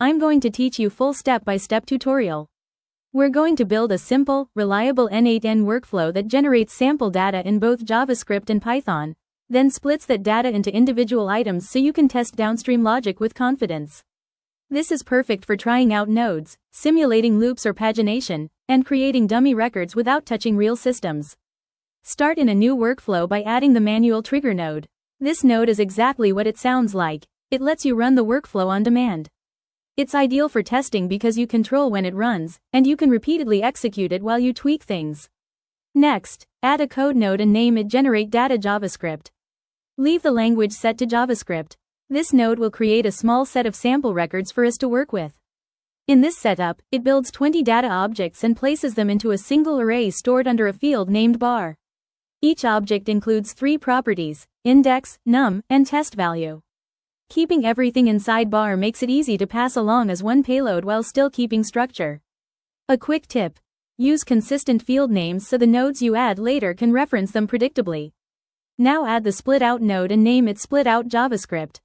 I'm going to teach you full step-by-step tutorial. We're going to build a simple, reliable n8n workflow that generates sample data in both JavaScript and Python, then splits that data into individual items so you can test downstream logic with confidence. This is perfect for trying out nodes, simulating loops or pagination, and creating dummy records without touching real systems. Start in a new workflow by adding the manual trigger node. This node is exactly what it sounds like. It lets you run the workflow on demand. It's ideal for testing because you control when it runs, and you can repeatedly execute it while you tweak things. Next, add a code node and name it Generate Data JavaScript. Leave the language set to JavaScript. This node will create a small set of sample records for us to work with. In this setup, it builds 20 data objects and places them into a single array stored under a field named bar. Each object includes 3 properties: index, num, and test value. Keeping everything inside bar makes it easy to pass along as one payload while still keeping structure. A quick tip: use consistent field names so the nodes you add later can reference them predictably. Now add the split out node and name it Split Out JavaScript.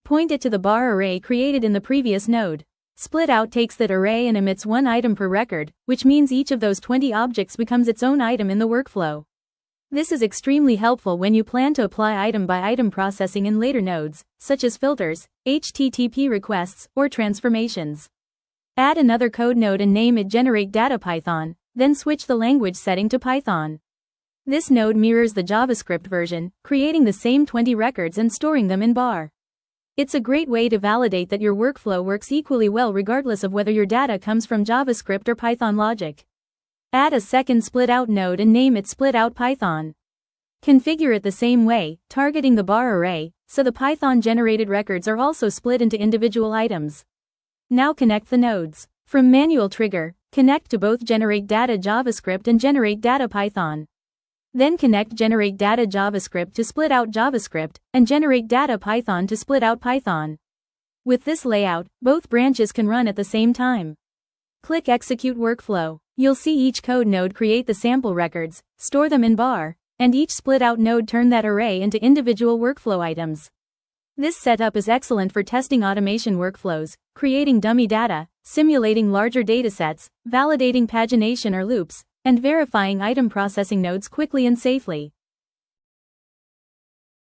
Point it to the bar array created in the previous node. Split out takes that array and emits one item per record, which means each of those 20 objects becomes its own item in the workflow. This is extremely helpful when you plan to apply item-by-item processing in later nodes, such as filters, HTTP requests, or transformations. Add another code node and name it Generate Data Python, then switch the language setting to Python. This node mirrors the JavaScript version, creating the same 20 records and storing them in bar. It's a great way to validate that your workflow works equally well regardless of whether your data comes from JavaScript or Python logic. Add a second split out node and name it Split Out Python. Configure it the same way, targeting the bar array, so the Python-generated records are also split into individual items. Now connect the nodes. From manual trigger, connect to both Generate Data JavaScript and Generate Data Python. Then connect Generate Data JavaScript to Split Out JavaScript, and Generate Data Python to Split Out Python. With this layout, both branches can run at the same time. Click Execute Workflow. You'll see each code node create the sample records, store them in bar, and each split out node turn that array into individual workflow items. This setup is excellent for testing automation workflows, creating dummy data, simulating larger datasets, validating pagination or loops, and verifying item processing nodes quickly and safely.